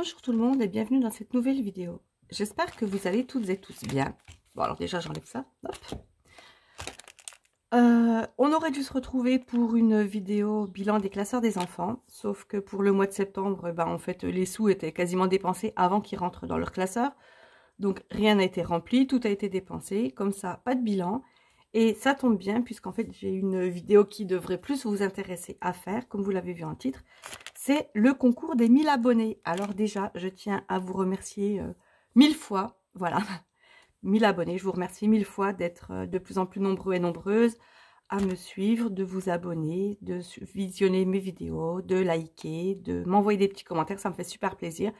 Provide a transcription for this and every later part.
Bonjour tout le monde et bienvenue dans cette nouvelle vidéo. J'espère que vous allez toutes et tous bien. Bon alors déjà j'enlève ça. Hop. On aurait dû se retrouver pour une vidéo bilan des classeurs des enfants. Sauf que pour le mois de septembre, en fait les sous étaient quasiment dépensés avant qu'ils rentrent dans leur classeur. Donc rien n'a été rempli, tout a été dépensé. Comme ça, pas de bilan. Et ça tombe bien puisqu'en fait j'ai une vidéo qui devrait plus vous intéresser à faire, comme vous l'avez vu en titre. C'est le concours des 1000 abonnés. Alors déjà, je tiens à vous remercier 1000 fois. Voilà, 1000 abonnés. Je vous remercie 1000 fois d'être de plus en plus nombreux et nombreuses à me suivre, de vous abonner, de visionner mes vidéos, de liker, de m'envoyer des petits commentaires. Ça me fait super plaisir.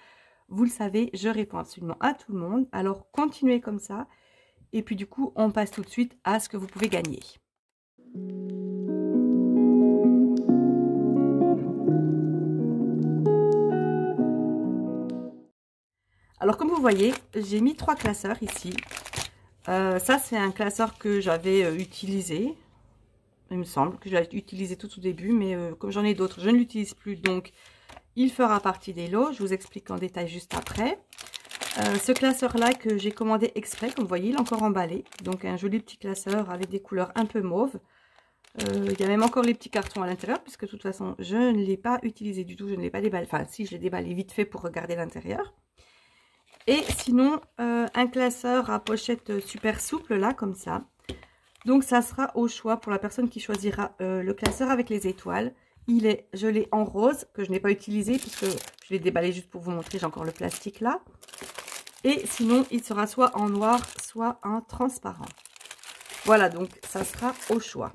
Vous le savez, je réponds absolument à tout le monde. Alors, continuez comme ça. Et puis du coup, on passe tout de suite à ce que vous pouvez gagner. Alors comme vous voyez, j'ai mis 3 classeurs ici. Ça c'est un classeur que j'avais utilisé. Il me semble que je l'ai utilisé tout au début, mais comme j'en ai d'autres, je ne l'utilise plus. Donc il fera partie des lots. Je vous explique en détail juste après. Ce classeur là que j'ai commandé exprès, comme vous voyez, il est encore emballé. Donc un joli petit classeur avec des couleurs un peu mauve. Il y a même encore les petits cartons à l'intérieur, puisque de toute façon je ne l'ai pas utilisé du tout. Je ne l'ai pas déballé. Enfin si, je l'ai déballé vite fait pour regarder l'intérieur. Et sinon, un classeur à pochette super souple, là, comme ça. Donc, ça sera au choix pour la personne qui choisira le classeur avec les étoiles. Je l'ai en rose, que je n'ai pas utilisé, puisque je l'ai déballé juste pour vous montrer, j'ai encore le plastique là. Et sinon, il sera soit en noir, soit en transparent. Voilà, donc, ça sera au choix.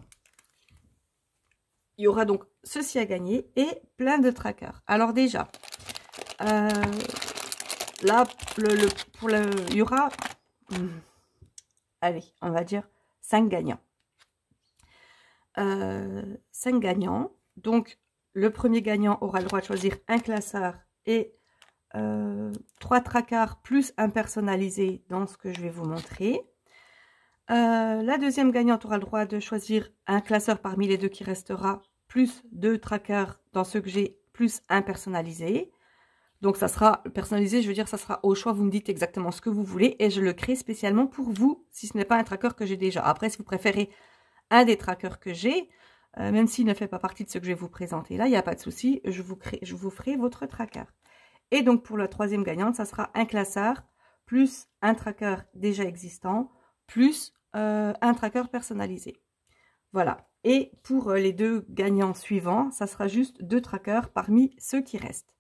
Il y aura donc ceci à gagner et plein de trackers. Alors déjà... là, il y aura, allez, on va dire 5 gagnants. 5 gagnants. Donc, le premier gagnant aura le droit de choisir un classeur et 3 trackers plus un personnalisé dans ce que je vais vous montrer. La deuxième gagnante aura le droit de choisir un classeur parmi les deux qui restera, plus 2 trackers dans ceux que j'ai, plus un personnalisé. Donc, ça sera personnalisé, je veux dire, ça sera au choix. Vous me dites exactement ce que vous voulez et je le crée spécialement pour vous, si ce n'est pas un tracker que j'ai déjà. Après, si vous préférez un des trackers que j'ai, même s'il ne fait pas partie de ce que je vais vous présenter là, il n'y a pas de souci, je vous ferai votre tracker. Et donc, pour la troisième gagnante, ça sera un classeur plus un tracker déjà existant, plus un tracker personnalisé. Voilà. Et pour les 2 gagnants suivants, ça sera juste 2 trackers parmi ceux qui restent.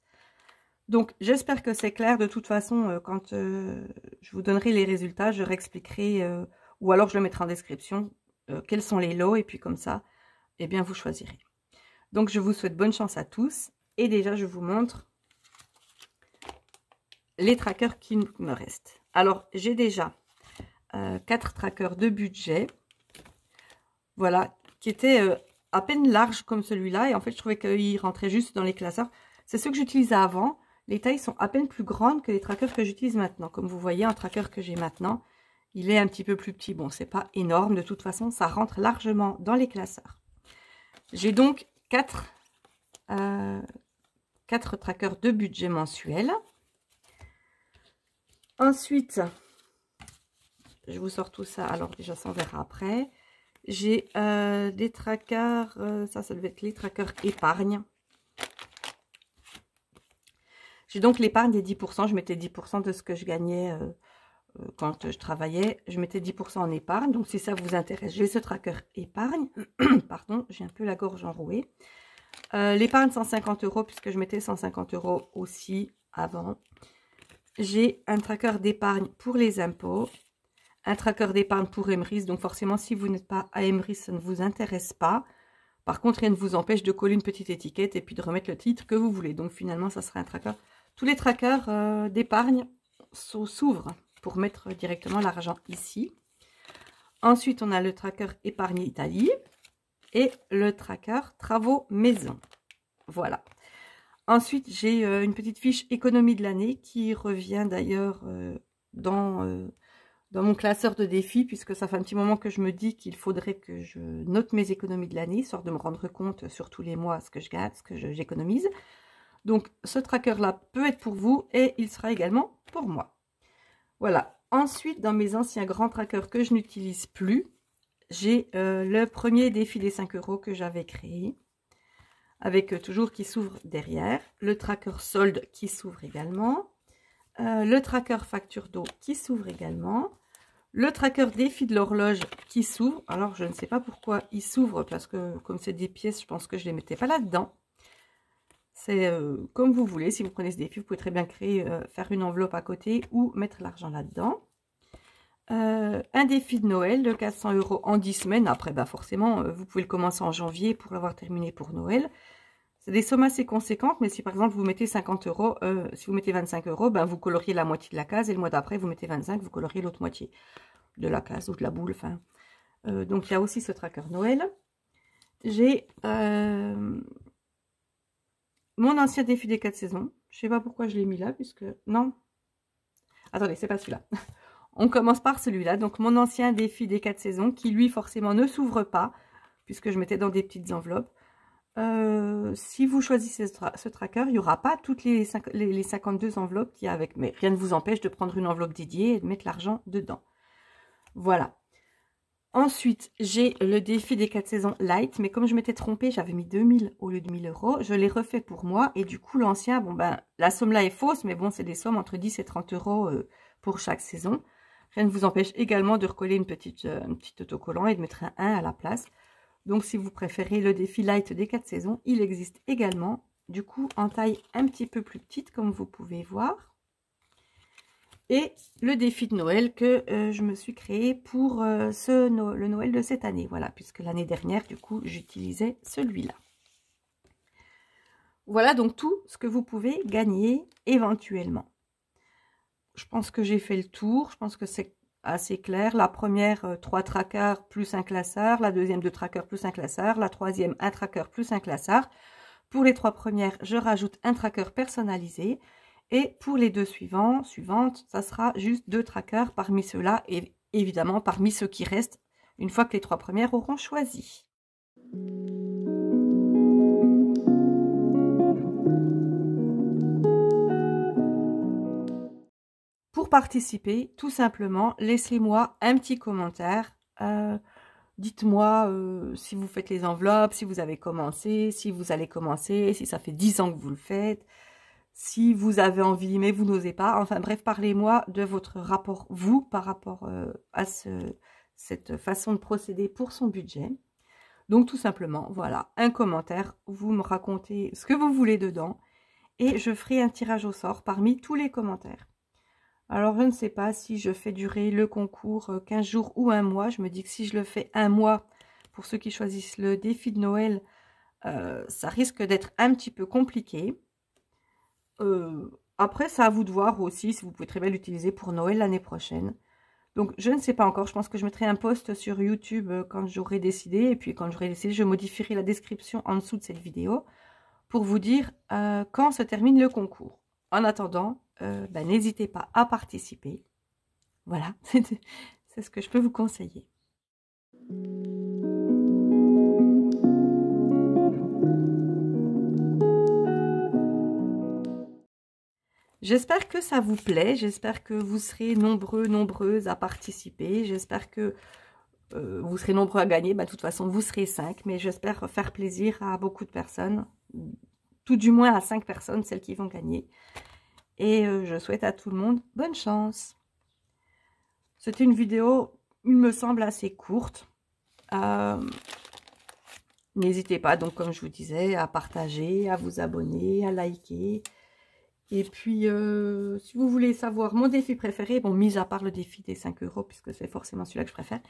Donc, j'espère que c'est clair. De toute façon, quand je vous donnerai les résultats, je réexpliquerai, ou alors je le mettrai en description, quels sont les lots. Et puis comme ça, eh bien, vous choisirez. Donc, je vous souhaite bonne chance à tous. Et déjà, je vous montre les trackers qui me restent. Alors, j'ai déjà 4 trackers de budget. Voilà, qui étaient à peine larges comme celui-là. Et en fait, je trouvais qu'ils rentraient juste dans les classeurs. C'est ceux que j'utilisais avant. Les tailles sont à peine plus grandes que les trackers que j'utilise maintenant. Comme vous voyez, un tracker que j'ai maintenant, il est un petit peu plus petit. Bon, c'est pas énorme. De toute façon, ça rentre largement dans les classeurs. J'ai donc 4 trackers de budget mensuel. Ensuite, je vous sors tout ça. Alors déjà, ça on verra après. J'ai des trackers, ça devait être les trackers épargne. J'ai donc l'épargne des 10%. Je mettais 10% de ce que je gagnais quand je travaillais. Je mettais 10% en épargne. Donc, si ça vous intéresse, j'ai ce tracker épargne. Pardon, j'ai un peu la gorge enrouée. L'épargne 150 € puisque je mettais 150 € aussi avant. J'ai un tracker d'épargne pour les impôts. Un tracker d'épargne pour Emeris. Donc, forcément, si vous n'êtes pas à Emeris, ça ne vous intéresse pas. Par contre, rien ne vous empêche de coller une petite étiquette et puis de remettre le titre que vous voulez. Donc, finalement, ça sera un tracker. Tous les trackers d'épargne s'ouvrent pour mettre directement l'argent ici. Ensuite, on a le tracker épargne Italie et le tracker travaux maison. Voilà. Ensuite, j'ai une petite fiche économie de l'année qui revient d'ailleurs dans mon classeur de défis, puisque ça fait un petit moment que je me dis qu'il faudrait que je note mes économies de l'année, histoire de me rendre compte sur tous les mois ce que je gagne, ce que j'économise. Donc, ce tracker-là peut être pour vous et il sera également pour moi. Voilà. Ensuite, dans mes anciens grands trackers que je n'utilise plus, j'ai le premier défi des 5 € que j'avais créé, avec toujours qui s'ouvre derrière, le tracker solde qui s'ouvre également, le tracker facture d'eau qui s'ouvre également, le tracker défi de l'horloge qui s'ouvre. Alors, je ne sais pas pourquoi il s'ouvre, parce que comme c'est des pièces, je pense que je ne les mettais pas là-dedans. C'est comme vous voulez. Si vous prenez ce défi, vous pouvez très bien créer, faire une enveloppe à côté ou mettre l'argent là-dedans. Un défi de Noël de 400 € en 10 semaines. Après, bah forcément, vous pouvez le commencer en janvier pour l'avoir terminé pour Noël. C'est des sommes assez conséquentes, mais si par exemple vous mettez 50 €, si vous mettez 25 €, ben vous coloriez la moitié de la case et le mois d'après vous mettez 25, vous coloriez l'autre moitié de la case ou de la boule. Enfin, donc il y a aussi ce tracker Noël. J'ai mon ancien défi des 4 saisons. Je sais pas pourquoi je l'ai mis là, puisque non. Attendez, c'est pas celui-là. On commence par celui-là. Donc mon ancien défi des 4 saisons, qui lui forcément ne s'ouvre pas, puisque je mettais dans des petites enveloppes. Si vous choisissez ce tracker, il n'y aura pas toutes les 52 enveloppes qu'il y a avec. Mais rien ne vous empêche de prendre une enveloppe dédiée et de mettre l'argent dedans. Voilà. Ensuite, j'ai le défi des 4 saisons light. Mais comme je m'étais trompée, j'avais mis 2000 au lieu de 1000 €. Je l'ai refait pour moi. Et du coup, l'ancien, bon ben, la somme là est fausse. Mais bon, c'est des sommes entre 10 et 30 € pour chaque saison. Rien ne vous empêche également de recoller une petite autocollant et de mettre un 1 à la place. Donc, si vous préférez le défi light des 4 saisons, il existe également, du coup, en taille un petit peu plus petite, comme vous pouvez voir. Et le défi de Noël que je me suis créé pour le Noël de cette année. Voilà, puisque l'année dernière, du coup, j'utilisais celui-là. Voilà donc tout ce que vous pouvez gagner éventuellement. Je pense que j'ai fait le tour. Je pense que c'est assez clair. La première, 3 trackers plus un classeur. La deuxième, 2 trackers plus un classeur. La troisième, 1 tracker plus un classeur. Pour les 3 premières, je rajoute un tracker personnalisé. Et pour les 2 suivantes, ça sera juste 2 trackers parmi ceux-là. Et évidemment, parmi ceux qui restent, une fois que les 3 premières auront choisi. Pour participer, tout simplement, laissez-moi un petit commentaire. Dites-moi si vous faites les enveloppes, si vous avez commencé, si vous allez commencer, si ça fait 10 ans que vous le faites, si vous avez envie mais vous n'osez pas. Enfin bref, parlez-moi de votre rapport, vous, par rapport à cette façon de procéder pour son budget. Donc tout simplement, voilà, un commentaire, vous me racontez ce que vous voulez dedans et je ferai un tirage au sort parmi tous les commentaires. Alors, je ne sais pas si je fais durer le concours 15 jours ou un mois. Je me dis que si je le fais un mois, pour ceux qui choisissent le défi de Noël, ça risque d'être un petit peu compliqué. Après, c'est à vous de voir aussi si vous pouvez très bien l'utiliser pour Noël l'année prochaine. Donc, je ne sais pas encore. Je pense que je mettrai un post sur YouTube quand j'aurai décidé. Et puis, quand j'aurai décidé, je modifierai la description en dessous de cette vidéo pour vous dire quand se termine le concours. En attendant, n'hésitez pas à participer. Voilà, c'est ce que je peux vous conseiller. J'espère que ça vous plaît. J'espère que vous serez nombreux, nombreuses à participer. J'espère que vous serez nombreux à gagner. De toute façon, vous serez 5. Mais j'espère faire plaisir à beaucoup de personnes. Tout du moins à 5 personnes, celles qui vont gagner. Et je souhaite à tout le monde bonne chance. C'était une vidéo, il me semble, assez courte. N'hésitez pas, donc comme je vous disais, à partager, à vous abonner, à liker. Et puis, si vous voulez savoir mon défi préféré, bon, mis à part le défi des 5 €, puisque c'est forcément celui-là que je préfère,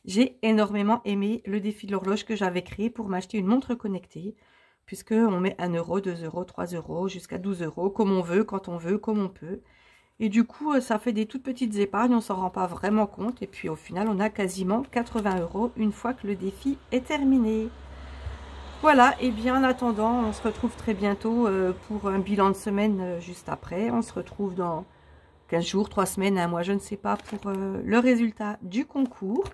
j'ai énormément aimé le défi de l'horloge que j'avais créé pour m'acheter une montre connectée. Puisqu'on met 1 €, 2 €, 3 € jusqu'à 12 €, comme on veut, quand on veut, comme on peut. Et du coup, ça fait des toutes petites épargnes, on s'en rend pas vraiment compte. Et puis au final, on a quasiment 80 € une fois que le défi est terminé. Voilà, et bien en attendant, on se retrouve très bientôt pour un bilan de semaine juste après. On se retrouve dans 15 jours, 3 semaines, un mois, je ne sais pas, pour le résultat du concours.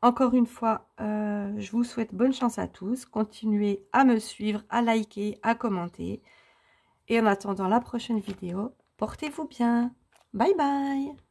Encore une fois, je vous souhaite bonne chance à tous. Continuez à me suivre, à liker, à commenter. Et en attendant la prochaine vidéo, portez-vous bien. Bye bye.